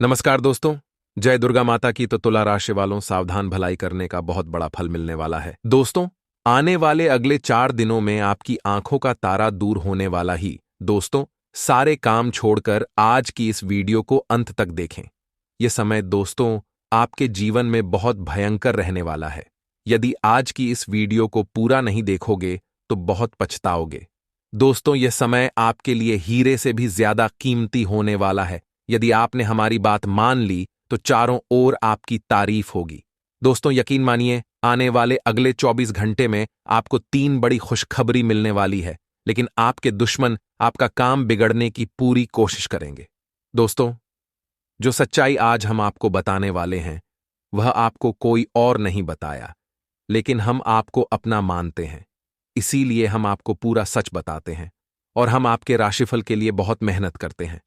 नमस्कार दोस्तों। जय दुर्गा माता की। तो तुला राशि वालों, सावधान, भलाई करने का बहुत बड़ा फल मिलने वाला है दोस्तों। आने वाले अगले 4 दिनों में आपकी आंखों का तारा दूर होने वाला ही। दोस्तों, सारे काम छोड़कर आज की इस वीडियो को अंत तक देखें। यह समय दोस्तों आपके जीवन में बहुत भयंकर रहने वाला है। यदि आज की इस वीडियो को पूरा नहीं देखोगे तो बहुत पछताओगे। दोस्तों, यह समय आपके लिए हीरे से भी ज्यादा कीमती होने वाला है। यदि आपने हमारी बात मान ली तो चारों ओर आपकी तारीफ होगी। दोस्तों, यकीन मानिए, आने वाले अगले 24 घंटे में आपको 3 बड़ी खुशखबरी मिलने वाली है, लेकिन आपके दुश्मन आपका काम बिगड़ने की पूरी कोशिश करेंगे। दोस्तों, जो सच्चाई आज हम आपको बताने वाले हैं वह आपको कोई और नहीं बताया, लेकिन हम आपको अपना मानते हैं। इसीलिए हम आपको पूरा सच बताते हैं और हम आपके राशिफल के लिए बहुत मेहनत करते हैं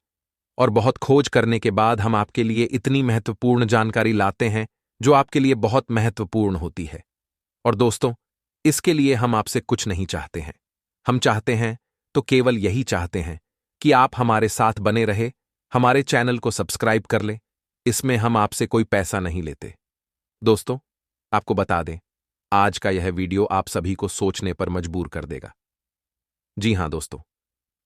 और बहुत खोज करने के बाद हम आपके लिए इतनी महत्वपूर्ण जानकारी लाते हैं जो आपके लिए बहुत महत्वपूर्ण होती है। और दोस्तों, इसके लिए हम आपसे कुछ नहीं चाहते हैं। हम चाहते हैं तो केवल यही चाहते हैं कि आप हमारे साथ बने रहे, हमारे चैनल को सब्सक्राइब कर ले। इसमें हम आपसे कोई पैसा नहीं लेते। दोस्तों, आपको बता दें, आज का यह वीडियो आप सभी को सोचने पर मजबूर कर देगा। जी हां दोस्तों,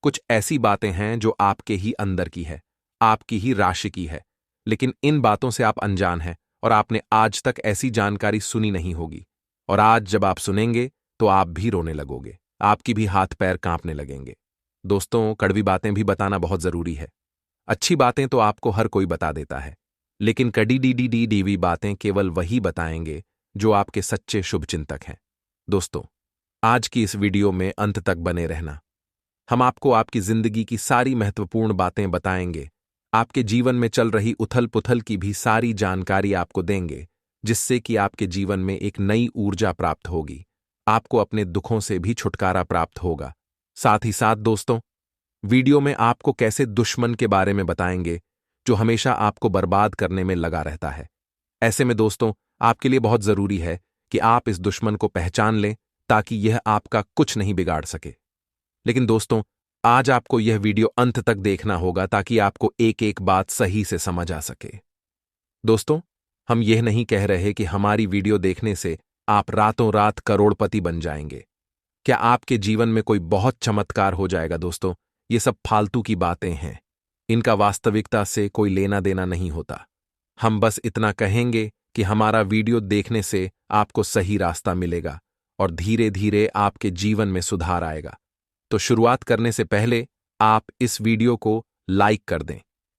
कुछ ऐसी बातें हैं जो आपके ही अंदर की है, आपकी ही राशि की है, लेकिन इन बातों से आप अनजान हैं और आपने आज तक ऐसी जानकारी सुनी नहीं होगी। और आज जब आप सुनेंगे तो आप भी रोने लगोगे, आपकी भी हाथ पैर कांपने लगेंगे। दोस्तों, कड़वी बातें भी बताना बहुत जरूरी है। अच्छी बातें तो आपको हर कोई बता देता है, लेकिन कड़ी डीवी बातें केवल वही बताएंगे जो आपके सच्चे शुभचिंतक हैं। दोस्तों, आज की इस वीडियो में अंत तक बने रहना। हम आपको आपकी जिंदगी की सारी महत्वपूर्ण बातें बताएंगे, आपके जीवन में चल रही उथल पुथल की भी सारी जानकारी आपको देंगे, जिससे कि आपके जीवन में एक नई ऊर्जा प्राप्त होगी, आपको अपने दुखों से भी छुटकारा प्राप्त होगा। साथ ही साथ दोस्तों, वीडियो में आपको कैसे दुश्मन के बारे में बताएंगे जो हमेशा आपको बर्बाद करने में लगा रहता है। ऐसे में दोस्तों, आपके लिए बहुत जरूरी है कि आप इस दुश्मन को पहचान लें ताकि यह आपका कुछ नहीं बिगाड़ सके। लेकिन दोस्तों, आज आपको यह वीडियो अंत तक देखना होगा ताकि आपको एक एक बात सही से समझ आ सके। दोस्तों, हम यह नहीं कह रहे कि हमारी वीडियो देखने से आप रातों रात करोड़पति बन जाएंगे। क्या आपके जीवन में कोई बहुत चमत्कार हो जाएगा? दोस्तों, ये सब फालतू की बातें हैं। इनका वास्तविकता से कोई लेना देना नहीं होता। हम बस इतना कहेंगे कि हमारा वीडियो देखने से आपको सही रास्ता मिलेगा और धीरे धीरे आपके जीवन में सुधार आएगा। तो शुरुआत करने से पहले आप इस वीडियो को लाइक कर दें।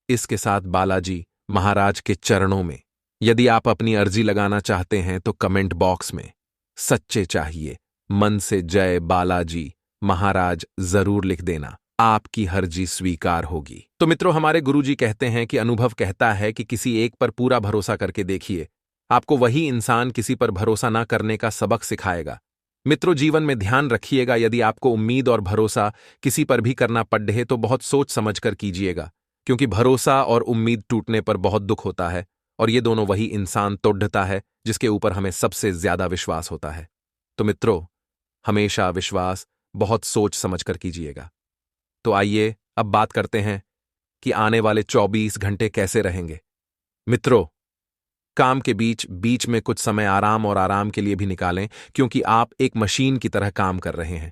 इसके साथ बालाजी महाराज के चरणों में यदि आप अपनी अर्जी लगाना चाहते हैं तो कमेंट बॉक्स में सच्चे चाहिए, मन से जय बालाजी महाराज जरूर लिख देना। आपकी अर्जी स्वीकार होगी। तो मित्रों, हमारे गुरुजी कहते हैं कि अनुभव कहता है कि किसी एक पर पूरा भरोसा करके देखिए, आपको वही इंसान किसी पर भरोसा ना करने का सबक सिखाएगा। मित्रों, जीवन में ध्यान रखिएगा, यदि आपको उम्मीद और भरोसा किसी पर भी करना पड़े तो बहुत सोच समझकर कीजिएगा, क्योंकि भरोसा और उम्मीद टूटने पर बहुत दुख होता है और ये दोनों वही इंसान तोड़ता है जिसके ऊपर हमें सबसे ज्यादा विश्वास होता है। तो मित्रों, हमेशा विश्वास बहुत सोच समझकर कीजिएगा। तो आइए अब बात करते हैं कि आने वाले 24 घंटे कैसे रहेंगे। मित्रों, काम के बीच बीच में कुछ समय आराम के लिए भी निकालें, क्योंकि आप एक मशीन की तरह काम कर रहे हैं।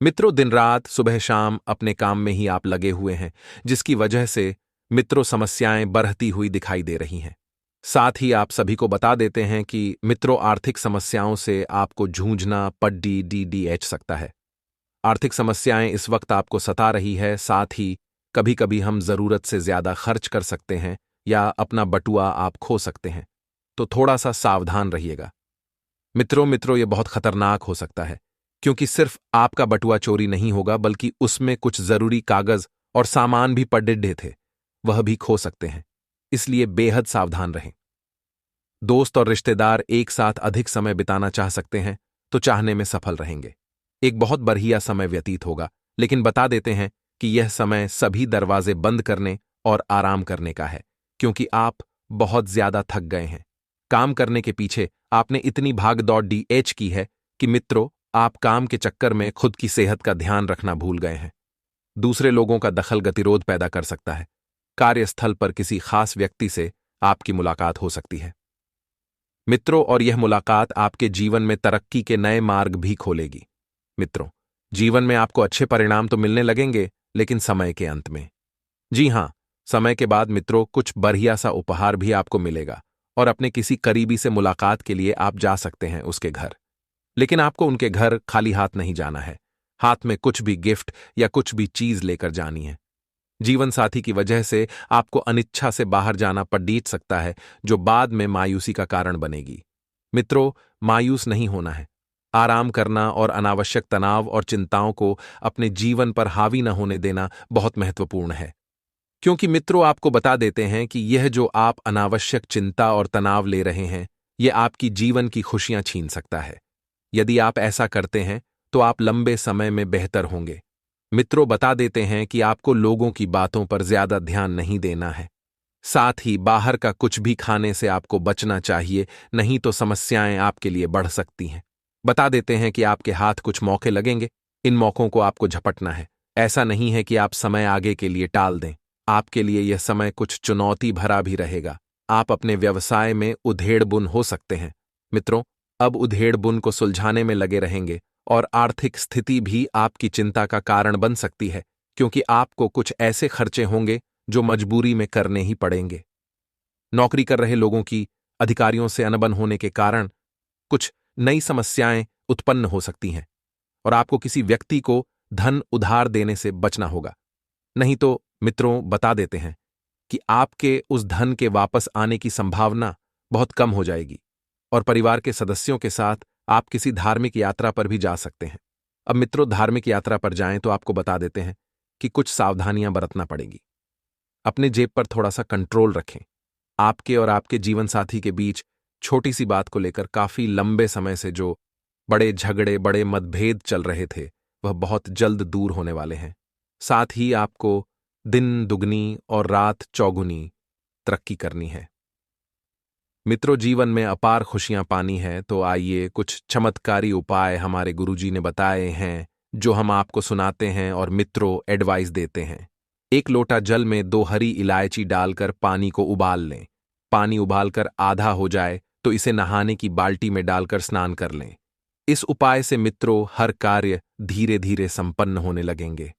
मित्रों, दिन रात सुबह शाम अपने काम में ही आप लगे हुए हैं, जिसकी वजह से मित्रों समस्याएं बढ़ती हुई दिखाई दे रही हैं। साथ ही आप सभी को बता देते हैं कि मित्रों, आर्थिक समस्याओं से आपको जूझना पड़ सकता है। आर्थिक समस्याएं इस वक्त आपको सता रही है। साथ ही कभी कभी हम जरूरत से ज्यादा खर्च कर सकते हैं या अपना बटुआ आप खो सकते हैं, तो थोड़ा सा सावधान रहिएगा। मित्रों, यह बहुत खतरनाक हो सकता है, क्योंकि सिर्फ आपका बटुआ चोरी नहीं होगा, बल्कि उसमें कुछ जरूरी कागज और सामान भी पड़े थे, वह भी खो सकते हैं। इसलिए बेहद सावधान रहें। दोस्त और रिश्तेदार एक साथ अधिक समय बिताना चाह सकते हैं तो चाहने में सफल रहेंगे। एक बहुत बढ़िया समय व्यतीत होगा, लेकिन बता देते हैं कि यह समय सभी दरवाजे बंद करने और आराम करने का है, क्योंकि आप बहुत ज्यादा थक गए हैं। काम करने के पीछे आपने इतनी भाग दौड़ की है कि मित्रों, आप काम के चक्कर में खुद की सेहत का ध्यान रखना भूल गए हैं। दूसरे लोगों का दखल गतिरोध पैदा कर सकता है। कार्यस्थल पर किसी खास व्यक्ति से आपकी मुलाकात हो सकती है मित्रों, और यह मुलाकात आपके जीवन में तरक्की के नए मार्ग भी खोलेगी। मित्रों, जीवन में आपको अच्छे परिणाम तो मिलने लगेंगे, लेकिन समय के अंत में। जी हां, समय के बाद मित्रों कुछ बढ़िया सा उपहार भी आपको मिलेगा और अपने किसी करीबी से मुलाकात के लिए आप जा सकते हैं उसके घर। लेकिन आपको उनके घर खाली हाथ नहीं जाना है। हाथ में कुछ भी गिफ्ट या कुछ भी चीज लेकर जानी है। जीवन साथी की वजह से आपको अनिच्छा से बाहर जाना पड़ सकता है, जो बाद में मायूसी का कारण बनेगी। मित्रों, मायूस नहीं होना है। आराम करना और अनावश्यक तनाव और चिंताओं को अपने जीवन पर हावी न होने देना बहुत महत्वपूर्ण है। क्योंकि मित्रों, आपको बता देते हैं कि यह जो आप अनावश्यक चिंता और तनाव ले रहे हैं, यह आपकी जीवन की खुशियां छीन सकता है। यदि आप ऐसा करते हैं तो आप लंबे समय में बेहतर होंगे। मित्रों, बता देते हैं कि आपको लोगों की बातों पर ज्यादा ध्यान नहीं देना है। साथ ही बाहर का कुछ भी खाने से आपको बचना चाहिए, नहीं तो समस्याएं आपके लिए बढ़ सकती हैं। बता देते हैं कि आपके हाथ कुछ मौके लगेंगे, इन मौकों को आपको झपटना है। ऐसा नहीं है कि आप समय आगे के लिए टाल दें। आपके लिए यह समय कुछ चुनौती भरा भी रहेगा। आप अपने व्यवसाय में उधेड़-बुन हो सकते हैं। मित्रों, अब उधेड़-बुन को सुलझाने में लगे रहेंगे और आर्थिक स्थिति भी आपकी चिंता का कारण बन सकती है, क्योंकि आपको कुछ ऐसे खर्चे होंगे जो मजबूरी में करने ही पड़ेंगे। नौकरी कर रहे लोगों की अधिकारियों से अनबन होने के कारण कुछ नई समस्याएं उत्पन्न हो सकती हैं और आपको किसी व्यक्ति को धन उधार देने से बचना होगा। नहीं तो मित्रों, बता देते हैं कि आपके उस धन के वापस आने की संभावना बहुत कम हो जाएगी और परिवार के सदस्यों के साथ आप किसी धार्मिक यात्रा पर भी जा सकते हैं। अब मित्रों, धार्मिक यात्रा पर जाएं तो आपको बता देते हैं कि कुछ सावधानियां बरतना पड़ेगी। अपने जेब पर थोड़ा सा कंट्रोल रखें। आपके और आपके जीवन साथी के बीच छोटी सी बात को लेकर काफी लंबे समय से जो बड़े झगड़े, बड़े मतभेद चल रहे थे, वह बहुत जल्द दूर होने वाले हैं। साथ ही आपको दिन दुगनी और रात चौगुनी तरक्की करनी है। मित्रों, जीवन में अपार खुशियां पानी है तो आइए कुछ चमत्कारी उपाय हमारे गुरुजी ने बताए हैं, जो हम आपको सुनाते हैं और मित्रों एडवाइस देते हैं। 1 लोटा जल में 2 हरी इलायची डालकर पानी को उबाल लें। पानी उबालकर आधा हो जाए तो इसे नहाने की बाल्टी में डालकर स्नान कर लें। इस उपाय से मित्रों हर कार्य धीरे धीरे संपन्न होने लगेंगे।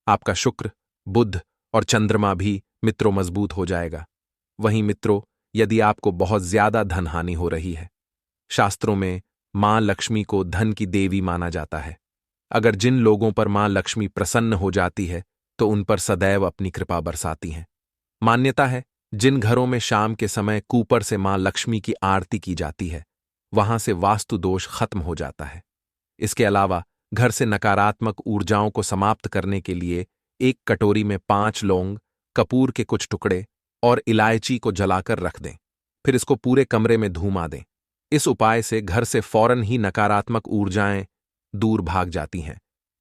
आपका शुक्र, बुध और चंद्रमा भी मित्रों मजबूत हो जाएगा। वहीं मित्रों, यदि आपको बहुत ज्यादा धन हानि हो रही है, शास्त्रों में मां लक्ष्मी को धन की देवी माना जाता है। अगर जिन लोगों पर मां लक्ष्मी प्रसन्न हो जाती है तो उन पर सदैव अपनी कृपा बरसाती हैं। मान्यता है, जिन घरों में शाम के समय कूपर से मां लक्ष्मी की आरती की जाती है, वहां से वास्तु दोष खत्म हो जाता है। इसके अलावा घर से नकारात्मक ऊर्जाओं को समाप्त करने के लिए 1 कटोरी में 5 लौंग, कपूर के कुछ टुकड़े और इलायची को जलाकर रख दें। फिर इसको पूरे कमरे में धुमा दें। इस उपाय से घर से फौरन ही नकारात्मक ऊर्जाएं दूर भाग जाती हैं।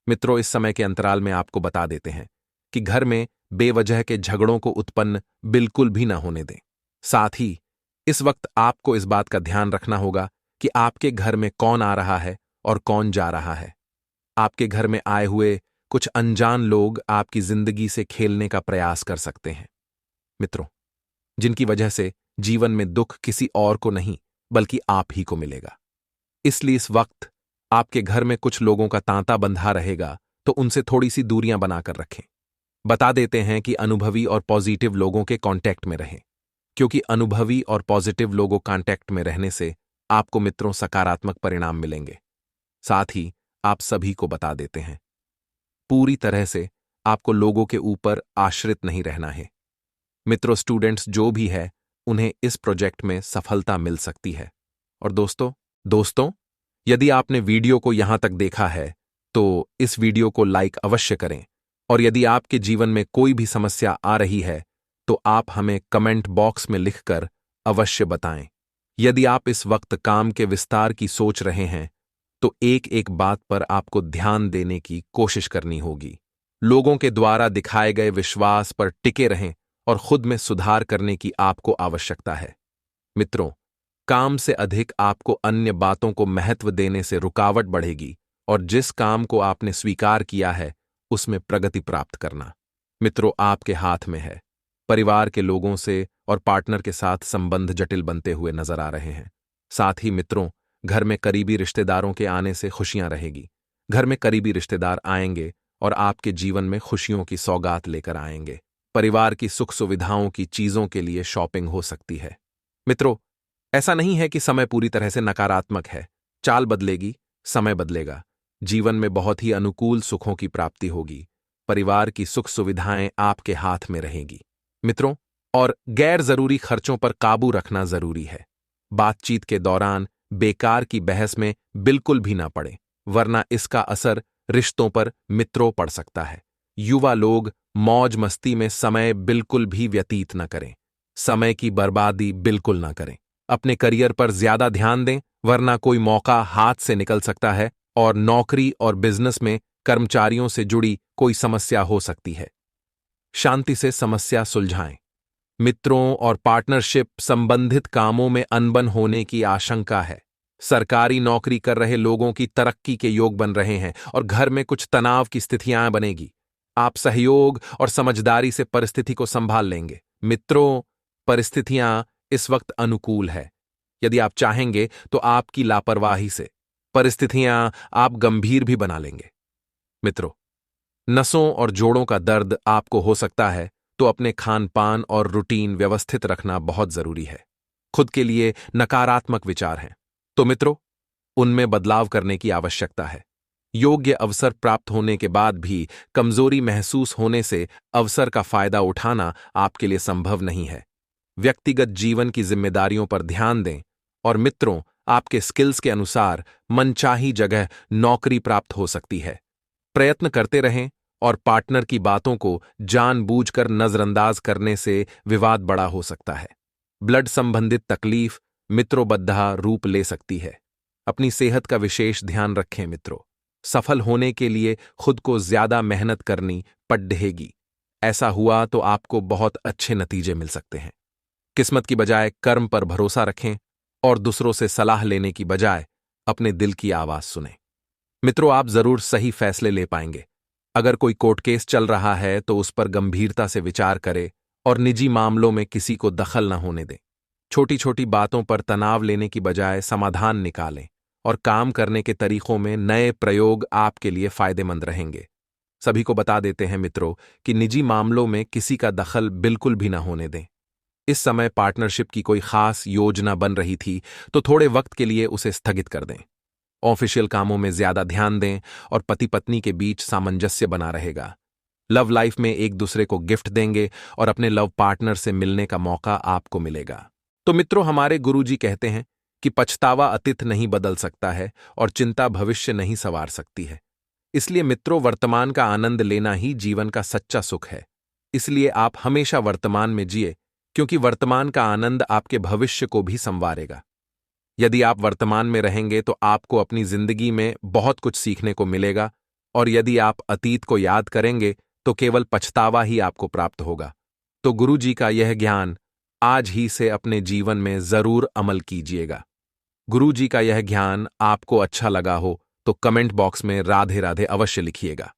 मित्रों, इस समय के अंतराल में आपको बता देते हैं कि घर में बेवजह के झगड़ों को उत्पन्न बिल्कुल भी न होने दें। साथ ही इस वक्त आपको इस बात का ध्यान रखना होगा कि आपके घर में कौन आ रहा है और कौन जा रहा है। आपके घर में आए हुए कुछ अनजान लोग आपकी जिंदगी से खेलने का प्रयास कर सकते हैं। मित्रों, जिनकी वजह से जीवन में दुख किसी और को नहीं बल्कि आप ही को मिलेगा। इसलिए इस वक्त आपके घर में कुछ लोगों का तांता बंधा रहेगा, तो उनसे थोड़ी सी दूरियां बनाकर रखें। बता देते हैं कि अनुभवी और पॉजिटिव लोगों के कांटेक्ट में रहें, क्योंकि अनुभवी और पॉजिटिव लोगों कांटेक्ट में रहने से आपको मित्रों सकारात्मक परिणाम मिलेंगे। साथ ही आप सभी को बता देते हैं, पूरी तरह से आपको लोगों के ऊपर आश्रित नहीं रहना है। मित्रों, स्टूडेंट्स जो भी है, उन्हें इस प्रोजेक्ट में सफलता मिल सकती है। और दोस्तों, यदि आपने वीडियो को यहां तक देखा है तो इस वीडियो को लाइक अवश्य करें, और यदि आपके जीवन में कोई भी समस्या आ रही है तो आप हमें कमेंट बॉक्स में लिखकर अवश्य बताएं। यदि आप इस वक्त काम के विस्तार की सोच रहे हैं तो एक एक बात पर आपको ध्यान देने की कोशिश करनी होगी। लोगों के द्वारा दिखाए गए विश्वास पर टिके रहें और खुद में सुधार करने की आपको आवश्यकता है। मित्रों, काम से अधिक आपको अन्य बातों को महत्व देने से रुकावट बढ़ेगी और जिस काम को आपने स्वीकार किया है उसमें प्रगति प्राप्त करना मित्रों आपके हाथ में है। परिवार के लोगों से और पार्टनर के साथ संबंध जटिल बनते हुए नजर आ रहे हैं। साथ ही मित्रों, घर में करीबी रिश्तेदारों के आने से खुशियां रहेगी। घर में करीबी रिश्तेदार आएंगे और आपके जीवन में खुशियों की सौगात लेकर आएंगे। परिवार की सुख सुविधाओं की चीजों के लिए शॉपिंग हो सकती है। मित्रों, ऐसा नहीं है कि समय पूरी तरह से नकारात्मक है। चाल बदलेगी, समय बदलेगा। जीवन में बहुत ही अनुकूल सुखों की प्राप्ति होगी। परिवार की सुख सुविधाएं आपके हाथ में रहेगी। मित्रों, और गैर जरूरी खर्चों पर काबू रखना जरूरी है। बातचीत के दौरान बेकार की बहस में बिल्कुल भी ना पड़े, वरना इसका असर रिश्तों पर मित्रों पड़ सकता है। युवा लोग मौज मस्ती में समय बिल्कुल भी व्यतीत न करें। समय की बर्बादी बिल्कुल ना करें। अपने करियर पर ज्यादा ध्यान दें, वरना कोई मौका हाथ से निकल सकता है और नौकरी और बिजनेस में कर्मचारियों से जुड़ी कोई समस्या हो सकती है। शांति से समस्या सुलझाएं। मित्रों और पार्टनरशिप संबंधित कामों में अनबन होने की आशंका है। सरकारी नौकरी कर रहे लोगों की तरक्की के योग बन रहे हैं और घर में कुछ तनाव की स्थितियां बनेगी। आप सहयोग और समझदारी से परिस्थिति को संभाल लेंगे। मित्रों, परिस्थितियां इस वक्त अनुकूल है। यदि आप चाहेंगे तो आपकी लापरवाही से परिस्थितियां आप गंभीर भी बना लेंगे। मित्रों, नसों और जोड़ों का दर्द आपको हो सकता है, तो अपने खान पान और रूटीन व्यवस्थित रखना बहुत जरूरी है। खुद के लिए नकारात्मक विचार हैं, तो मित्रों, उनमें बदलाव करने की आवश्यकता है। योग्य अवसर प्राप्त होने के बाद भी कमजोरी महसूस होने से अवसर का फायदा उठाना आपके लिए संभव नहीं है। व्यक्तिगत जीवन की जिम्मेदारियों पर ध्यान दें और मित्रों, आपके स्किल्स के अनुसार मनचाही जगह नौकरी प्राप्त हो सकती है। प्रयत्न करते रहें और पार्टनर की बातों को जानबूझकर नजरअंदाज करने से विवाद बड़ा हो सकता है। ब्लड संबंधित तकलीफ मित्रोबद्धा रूप ले सकती है। अपनी सेहत का विशेष ध्यान रखें मित्रों। सफल होने के लिए खुद को ज्यादा मेहनत करनी पड़ेगी। ऐसा हुआ तो आपको बहुत अच्छे नतीजे मिल सकते हैं। किस्मत की बजाय कर्म पर भरोसा रखें और दूसरों से सलाह लेने की बजाय अपने दिल की आवाज सुनें। मित्रों, आप जरूर सही फैसले ले पाएंगे। अगर कोई कोर्ट केस चल रहा है तो उस पर गंभीरता से विचार करें और निजी मामलों में किसी को दखल न होने दें। छोटी छोटी बातों पर तनाव लेने की बजाय समाधान निकालें और काम करने के तरीकों में नए प्रयोग आपके लिए फायदेमंद रहेंगे। सभी को बता देते हैं मित्रों कि निजी मामलों में किसी का दखल बिल्कुल भी न होने दें। इस समय पार्टनरशिप की कोई खास योजना बन रही थी तो थोड़े वक्त के लिए उसे स्थगित कर दें। ऑफिशियल कामों में ज्यादा ध्यान दें और पति पत्नी के बीच सामंजस्य बना रहेगा। लव लाइफ में एक दूसरे को गिफ्ट देंगे और अपने लव पार्टनर से मिलने का मौका आपको मिलेगा। तो मित्रों, हमारे गुरुजी कहते हैं कि पछतावा अतीत नहीं बदल सकता है और चिंता भविष्य नहीं संवार सकती है। इसलिए मित्रों, वर्तमान का आनंद लेना ही जीवन का सच्चा सुख है। इसलिए आप हमेशा वर्तमान में जिए, क्योंकि वर्तमान का आनंद आपके भविष्य को भी संवारेगा। यदि आप वर्तमान में रहेंगे तो आपको अपनी जिंदगी में बहुत कुछ सीखने को मिलेगा, और यदि आप अतीत को याद करेंगे तो केवल पछतावा ही आपको प्राप्त होगा। तो गुरुजी का यह ज्ञान आज ही से अपने जीवन में जरूर अमल कीजिएगा। गुरुजी का यह ज्ञान आपको अच्छा लगा हो तो कमेंट बॉक्स में राधे राधे अवश्य लिखिएगा।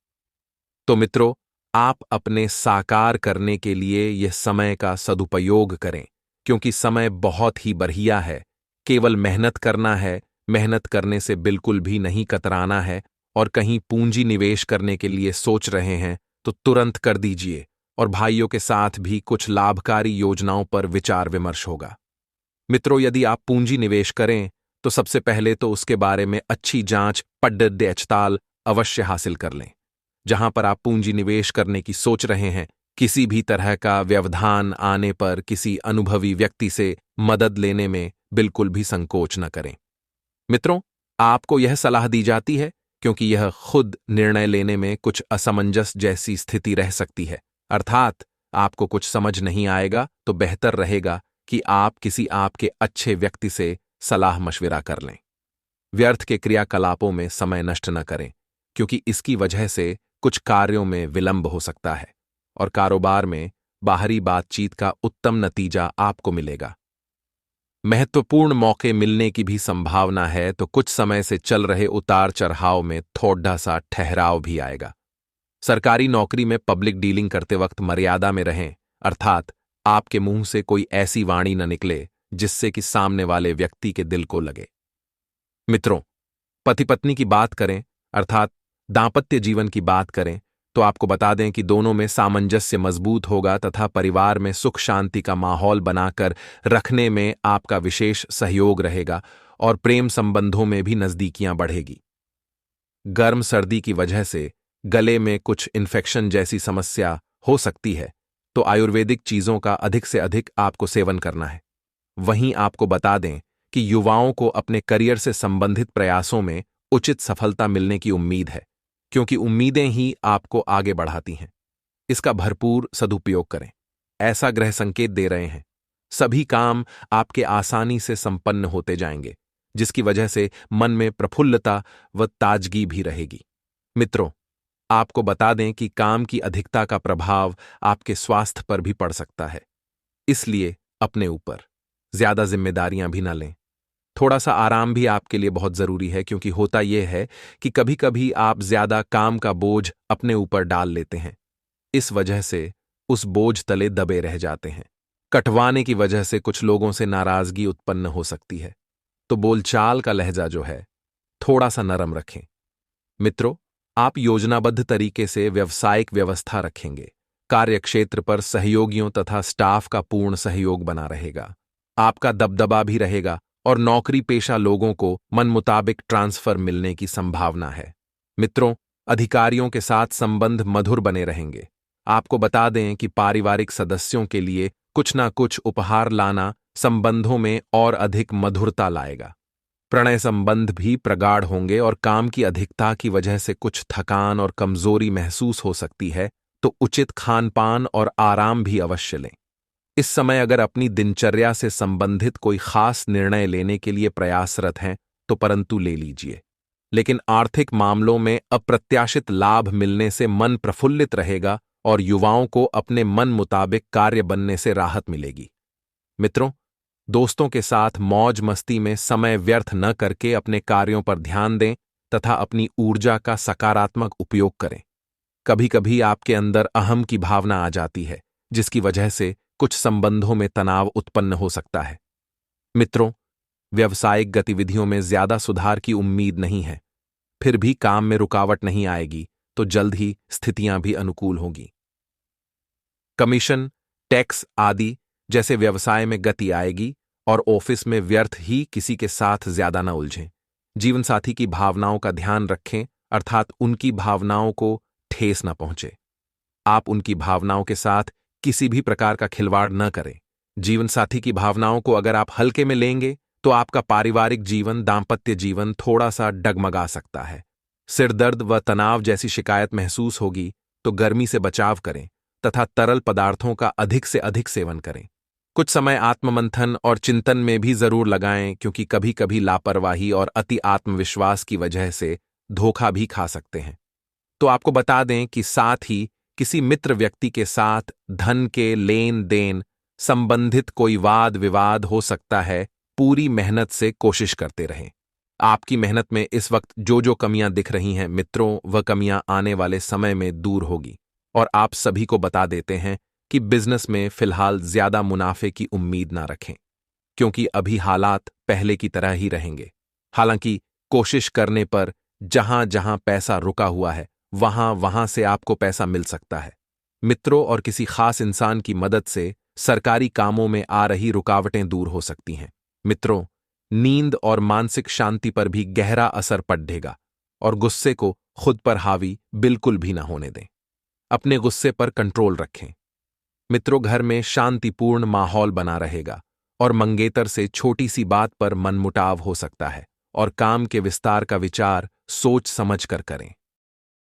तो मित्रों, आप अपने साकार करने के लिए यह समय का सदुपयोग करें, क्योंकि समय बहुत ही बढ़िया है। केवल मेहनत करना है, मेहनत करने से बिल्कुल भी नहीं कतराना है, और कहीं पूंजी निवेश करने के लिए सोच रहे हैं तो तुरंत कर दीजिए, और भाइयों के साथ भी कुछ लाभकारी योजनाओं पर विचार विमर्श होगा। मित्रों, यदि आप पूंजी निवेश करें तो सबसे पहले तो उसके बारे में अच्छी जांच पड़ताल अवश्य हासिल कर लें। जहां पर आप पूंजी निवेश करने की सोच रहे हैं, किसी भी तरह का व्यवधान आने पर किसी अनुभवी व्यक्ति से मदद लेने में बिल्कुल भी संकोच न करें। मित्रों, आपको यह सलाह दी जाती है क्योंकि यह खुद निर्णय लेने में कुछ असमंजस जैसी स्थिति रह सकती है, अर्थात आपको कुछ समझ नहीं आएगा तो बेहतर रहेगा कि आप किसी आपके अच्छे व्यक्ति से सलाह मशविरा कर लें। व्यर्थ के क्रियाकलापों में समय नष्ट न करें, क्योंकि इसकी वजह से कुछ कार्यों में विलंब हो सकता है और कारोबार में बाहरी बातचीत का उत्तम नतीजा आपको मिलेगा। महत्वपूर्ण मौके मिलने की भी संभावना है, तो कुछ समय से चल रहे उतार चढ़ाव में थोड़ा सा ठहराव भी आएगा। सरकारी नौकरी में पब्लिक डीलिंग करते वक्त मर्यादा में रहें, अर्थात आपके मुंह से कोई ऐसी वाणी न निकले जिससे कि सामने वाले व्यक्ति के दिल को लगे। मित्रों, पति पत्नी की बात करें अर्थात दांपत्य जीवन की बात करें तो आपको बता दें कि दोनों में सामंजस्य मजबूत होगा तथा परिवार में सुख शांति का माहौल बनाकर रखने में आपका विशेष सहयोग रहेगा और प्रेम संबंधों में भी नजदीकियां बढ़ेगी। गर्म सर्दी की वजह से गले में कुछ इन्फेक्शन जैसी समस्या हो सकती है, तो आयुर्वेदिक चीजों का अधिक से अधिक आपको सेवन करना है। वहीं आपको बता दें कि युवाओं को अपने करियर से संबंधित प्रयासों में उचित सफलता मिलने की उम्मीद है, क्योंकि उम्मीदें ही आपको आगे बढ़ाती हैं। इसका भरपूर सदुपयोग करें। ऐसा ग्रह संकेत दे रहे हैं, सभी काम आपके आसानी से संपन्न होते जाएंगे, जिसकी वजह से मन में प्रफुल्लता व ताजगी भी रहेगी। मित्रों, आपको बता दें कि काम की अधिकता का प्रभाव आपके स्वास्थ्य पर भी पड़ सकता है, इसलिए अपने ऊपर ज्यादा जिम्मेदारियां भी न लें। थोड़ा सा आराम भी आपके लिए बहुत जरूरी है, क्योंकि होता यह है कि कभी कभी आप ज्यादा काम का बोझ अपने ऊपर डाल लेते हैं। इस वजह से उस बोझ तले दबे रह जाते हैं। कटवाने की वजह से कुछ लोगों से नाराजगी उत्पन्न हो सकती है, तो बोलचाल का लहजा जो है थोड़ा सा नरम रखें। मित्रों, आप योजनाबद्ध तरीके से व्यावसायिक व्यवस्था रखेंगे। कार्यक्षेत्र पर सहयोगियों तथा स्टाफ का पूर्ण सहयोग बना रहेगा। आपका दबदबा भी रहेगा और नौकरी पेशा लोगों को मन मुताबिक ट्रांसफर मिलने की संभावना है। मित्रों, अधिकारियों के साथ संबंध मधुर बने रहेंगे। आपको बता दें कि पारिवारिक सदस्यों के लिए कुछ ना कुछ उपहार लाना संबंधों में और अधिक मधुरता लाएगा। प्रणय संबंध भी प्रगाढ़ होंगे और काम की अधिकता की वजह से कुछ थकान और कमजोरी महसूस हो सकती है, तो उचित खानपान और आराम भी अवश्य लें। इस समय अगर अपनी दिनचर्या से संबंधित कोई खास निर्णय लेने के लिए प्रयासरत हैं तो परंतु ले लीजिए, लेकिन आर्थिक मामलों में अप्रत्याशित लाभ मिलने से मन प्रफुल्लित रहेगा और युवाओं को अपने मन मुताबिक कार्य बनने से राहत मिलेगी। मित्रों, दोस्तों के साथ मौज मस्ती में समय व्यर्थ न करके अपने कार्यों पर ध्यान दें तथा अपनी ऊर्जा का सकारात्मक उपयोग करें। कभी कभी आपके अंदर अहम की भावना आ जाती है, जिसकी वजह से कुछ संबंधों में तनाव उत्पन्न हो सकता है। मित्रों, व्यावसायिक गतिविधियों में ज्यादा सुधार की उम्मीद नहीं है, फिर भी काम में रुकावट नहीं आएगी तो जल्द ही स्थितियां भी अनुकूल होंगी। कमीशन, टैक्स आदि जैसे व्यवसाय में गति आएगी और ऑफिस में व्यर्थ ही किसी के साथ ज्यादा न उलझें। जीवनसाथी की भावनाओं का ध्यान रखें, अर्थात उनकी भावनाओं को ठेस न पहुंचे। आप उनकी भावनाओं के साथ किसी भी प्रकार का खिलवाड़ न करें। जीवनसाथी की भावनाओं को अगर आप हल्के में लेंगे तो आपका पारिवारिक जीवन, दांपत्य जीवन थोड़ा सा डगमगा सकता है। सिरदर्द व तनाव जैसी शिकायत महसूस होगी तो गर्मी से बचाव करें तथा तरल पदार्थों का अधिक से अधिक सेवन करें। कुछ समय आत्ममंथन और चिंतन में भी जरूर लगाएं, क्योंकि कभी कभी लापरवाही और अति आत्मविश्वास की वजह से धोखा भी खा सकते हैं। तो आपको बता दें कि साथ ही किसी मित्र व्यक्ति के साथ धन के लेन देन संबंधित कोई वाद विवाद हो सकता है। पूरी मेहनत से कोशिश करते रहें। आपकी मेहनत में इस वक्त जो जो कमियां दिख रही हैं मित्रों, वह कमियां आने वाले समय में दूर होगी। और आप सभी को बता देते हैं कि बिजनेस में फिलहाल ज्यादा मुनाफे की उम्मीद ना रखें, क्योंकि अभी हालात पहले की तरह ही रहेंगे। हालांकि कोशिश करने पर जहां जहां पैसा रुका हुआ है वहां वहां से आपको पैसा मिल सकता है। मित्रों और किसी खास इंसान की मदद से सरकारी कामों में आ रही रुकावटें दूर हो सकती हैं। मित्रों, नींद और मानसिक शांति पर भी गहरा असर पड़ेगा और गुस्से को खुद पर हावी बिल्कुल भी ना होने दें। अपने गुस्से पर कंट्रोल रखें। मित्रों, घर में शांतिपूर्ण माहौल बना रहेगा और मंगेतर से छोटी सी बात पर मनमुटाव हो सकता है और काम के विस्तार का विचार सोच समझ कर करें।